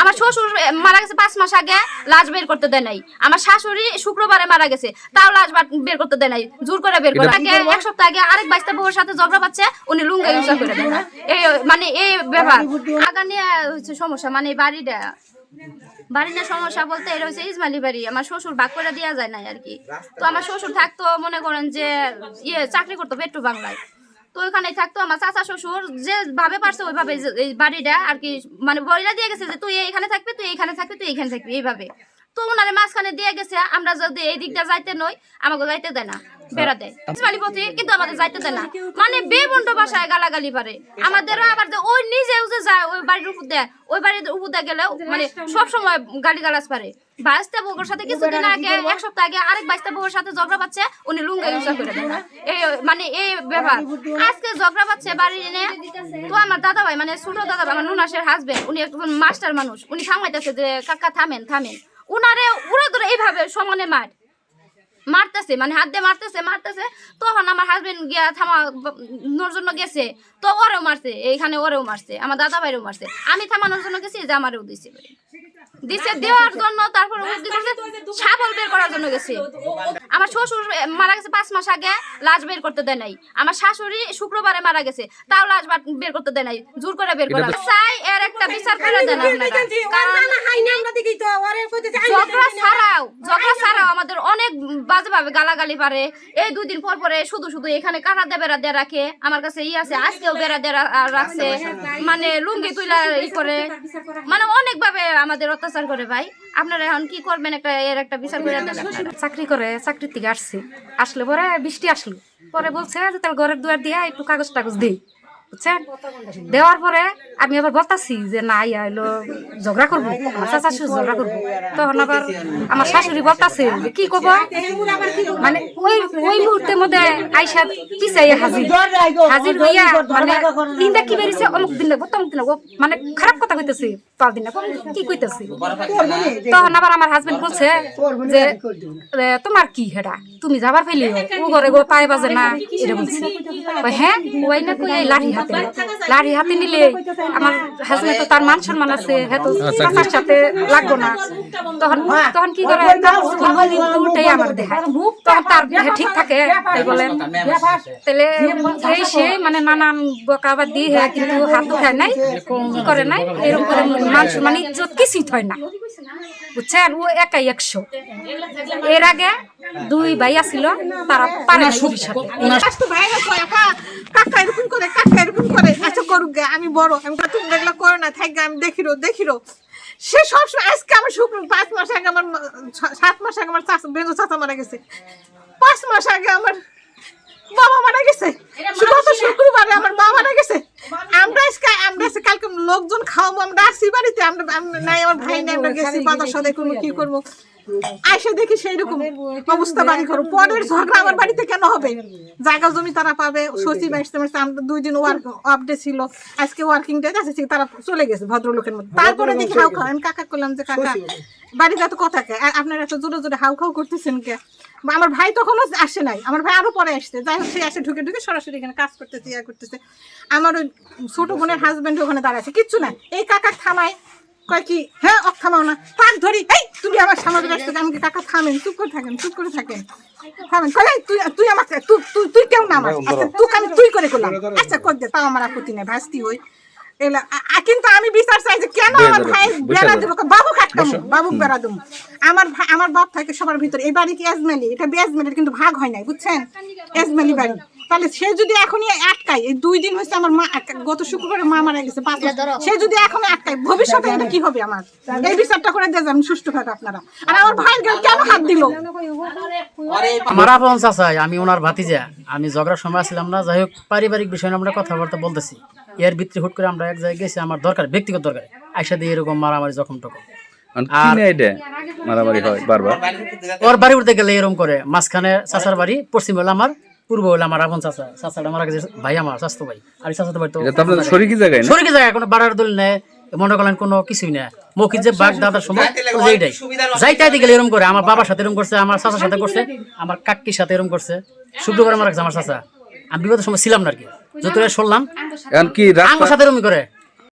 আমার শ্বশুর মারা গেছে 5 মাস আগে, লাশ বের করতে দেয় নাই। আমার শাশুড়ি শুক্রবারে মারা গেছে, তাও লাশ বের করতে দেয় নাই, জোর করে বের করে। আগে 1 সপ্তাহ আগে আরেক বাইস্তা বউর সাথে ঝগড়া পাচ্ছে, উনি লুঙ্গা ইউজ করে দেন। এই মানে এই ব্যাপার আগা নিয়ে হচ্ছে সমস্যা, মানে বাড়ি না সমস্যা বলতে এটা হচ্ছে ইসমাইলি বাড়ি, আমার শ্বশুর ভাগ করে দেওয়া যায় না আর কি। তো আমার শ্বশুর থাকতো মনে করেন যে চাকরি করতো পেট্রো বাংলায়, তো ওইখানেই থাকতো। আমার চাচা শ্বশুর যেভাবে পারছে ওইভাবে এই বাড়িটা আর কি মানে বইলা দিয়ে গেছে যে তুই এইখানে থাকবি, তুই এইখানে থাকবি, তুই এইখানে থাকবি, এইভাবে। তো ওনারে মাঝখানে দিয়ে গেছে, আমরা যদি এই দিকটা যাইতে নই আমাকে যাইতে দেয় না, বেড়া দেয় ইসমাইলি পথে, কিন্তু আমাদের যাইতে দেয় না। মানে বেবন্ড ভাষায় গালাগালি পারে আমাদেরও। আবার যে ওই নিজেও যে যায় ওই বাড়ির উপর দেয়, ওই বাড়ির উপর দিয়ে গেলেও মানে সবসময় গালি গালাজ পারে। বাইস্তা বউর সাথে কিছুদিন আগে 1 সপ্তাহ আগে আরেক বাইস্তা বউর সাথে ঝগড়া পাচ্ছে, উনি লুঙ্গা ইউজ করে দেন। এই মানে এই ব্যাপার আজকে ঝগড়া পাচ্ছে বাড়ি এনে। তো আমার দাদা ভাই মানে ছোট দাদা ভাই, আমার নুনাসের হাজবেন্ড, উনি একজন মাস্টার মানুষ, উনি সামলাইতেছে যে কাকা থামেন থামেন, উনারে উড়ে ধরে এইভাবে সমানে মারতেছে, মানে হাত দিয়ে মারতেছে। তখন আমার হাজবেন্ড গিয়া থামানোর জন্য গেছে, তো ওরেও মারছে, এইখানে ওরেও মারছে, আমার দাদা ভাইরেও মারছে। আমি থামানোর জন্য গেছি, যে আমারও দিছে দেওয়ার জন্য। তারপর ছাগল বের করার জন্য গেছে। আমার শ্বশুর মারা গেছে 5 মাস আগে, লাশ বের করতে দেয় নাই। আমার শাশুড়ি শুক্রবারে মারা গেছে, তাও লাশ বের করতে দেয় নাই, জোর করে বের করা। চাই এর একটা বিচার করে দেন আপনারা, কারণ ঝগড়া ছাড়াও আমাদের অনেক বাজেভাবে গালাগালি পারে। এই 2 দিন পর পরে শুধু এখানে কাটা দিয়ে বেড়া দিয়ে রাখে। আমার কাছে আছে, আজকেও বেড়া দিয়ে রাখছে, মানে লুঙ্গি তুইলা করে, মানে অনেকভাবে আমাদের অত্যাচার করে। ভাই আপনারা এখন কি করবেন, এর একটা বিচার করে দেন। চাকরি করে, চাকরির থেকে আসলে পরে বৃষ্টি আসলো, পরে বলছে যে তার ঘরের দুয়ার দিয়ে একটু কাগজ টাগজ দিই, বুঝছেন। দেওয়ার পরে আমি আবার বলতাছি যে না ইয়া হলো ঝগড়া করবো, আমার চাচা শ্বশুর ঝগড়া করবো। তখন আবার আমার শাশুড়ি বলতাছে যে কি করবো, মানে ওই মুহূর্তের মধ্যে আইসা পিছাইয়া হাজির হইয়া, মানে দিনটা কি বেরিয়েছে অমুক দিন লাগবো তমুক দিন লাগবো, মানে খারাপ কথা কইতেছি, পাল দিন লাগবো কি কইতেছি। তখন আবার আমার হাজবেন্ড বলছে যে তোমার কি হেডা, তুমি যাবার ফেলি ও ঘরে গো পায়ে বাজে না, এটা বলছি। হ্যাঁ ওই না কই লাঠি হাতে নিলে আমার হাজবেন্ড তো তার মান সম্মান আছে, হ্যাঁ তো চাচার সাথে লাগবো না। তখন কি করে উল্টাই আমার দেখায়, তখন তার ঠিক থাকে তাই বলেন। তাহলে এই সে মানে নানান বকাবার দিয়ে কিন্তু হাত উঠায় নাই, কি করে নাই, এরকম করে মান সম্মান ইজ্জত কিছুই হয় না, বুঝছেন। ও একাই 100। এর আগে 2 ভাই আছিল, তারা পারে আমি বড়, আমি দেখলে করো না থাকবে, আমি দেখিরো সে সবসময়। আজকে আমার 5 মাস আগে আমার 7 মাস আগে আমার বেঙ্গল চাচা মারা গেছে, 5 মাস আগে আমার বাবা মারা গেছে, শুক্রবারে আমার বাবা মারা গেছে। আমরা আজকে কালকে লোকজন খাওয়াবো, আমরা আসছি বাড়িতে, আমরা নাই আমার ভাই নাই, আমরা গেছি বাজার সদাই করবো, কি করবো, আইসে দেখি সেই রকম অবস্থা বাড়ি ঘর। পরের ঝগড়া আমার বাড়িতে কেন হবে, জায়গা জমি তারা পাবে। সচিব আসতে আমরা 2 দিন অফ ডে ছিল, আজকে ওয়ার্কিং ডে আছে, তারা চলে গেছে ভদ্রলোকের মধ্যে। তারপরে দেখি হাউ খাও, আমি কাকা করলাম যে কাকা বাড়িতে এত কথা কে, আপনারা এত জোরে জোরে হাউ খাও করতেছেন কে। আমার ভাই তখনও আসে নাই, আমার ভাই আরো পরে আসছে, যাই হোক সে আসে ঢুকে সরাসরি এখানে কাজ করতেছে, ইয়া করতেছে। আমার ওই ছোট বোনের হাজবেন্ড ওখানে দাঁড়াচ্ছে, কিচ্ছু না। এই কাকা থামায়, কয় কি হ্যাঁ থামাও না, তাক ধরি, এই তুমি আমার সামাজে আসতে, আমি কি কাকা থামেন, চুপ করে থাকেন থামেন, কয় তুই আমাকে তুই কেউ না আমার, আচ্ছা তোকে আমি তুই করে করলাম, আচ্ছা কর দে, তাও আমার আপত্তি নেই, ভাস্তি হই এলা। কিন্তু আমি বিচার চাই যে কেন আমার ভাই বেড়া দেবো, বাবু কাটকাম, বাবুক বেড়া দেবো। আমার বাপ থাকে সবার ভিতরে। এই বাড়ি কি এজমেলি, এটা বেজমেলির কিন্তু ভাগ হয় নাই, বুঝছেন, এজমেলি বাড়ি। তাহলে সে যদি এখনই আটকায়, এই 2 দিন হয়েছে আমার মা, গত শুক্রবারে মা মারা গেছে 5 মাস, সে যদি এখনই আটকায়, ভবিষ্যতে এটা কি হবে আমার, এই বিচারটা করে দিয়ে যাবেন সুষ্ঠুভাবে আপনারা। আর আমার ভাই কেন হাত দিল, আমার আপন চাচা, আমি ওনার ভাতিজা, আমি ঝগড়ার সময় ছিলাম না। যাই হোক পারিবারিক বিষয় আমরা কথাবার্তা বলতেছি, এর ভিতরে হুট করে আমরা এক জায়গায় গেছি, আমার দরকার, ব্যক্তিগত দরকার, আইসা দিয়ে এরকম মারামারি জখম টকম। ওর বাড়ি উঠতে গেলে এরকম করে, মাঝখানে চাচার বাড়ি, পশ্চিম হলো আমার, পূর্ব হলো আমার আপন চাচা, চাচাটা মারা গেছে ভাই, আমার স্বাস্থ্য ভাই। আর চাচাতো ভাই তো শরিকি জায়গায়, কোনো বাড়ার দল নেই, মনে করেন কোনো কিছুই না, মৌখিক যে বাঘ দাদার সময় এইটাই যাইতে গেলে এরকম করে। আমার বাবার সাথে এরকম করছে, আমার চাচার সাথে করছে, আমার কাকির সাথে এরকম করছে। শুক্রবার মারা গেছে আমার চাচা, আমি বিপদের সময় ছিলাম না আর কি, যতটা শুনলাম আমার সাথে এরকম করে।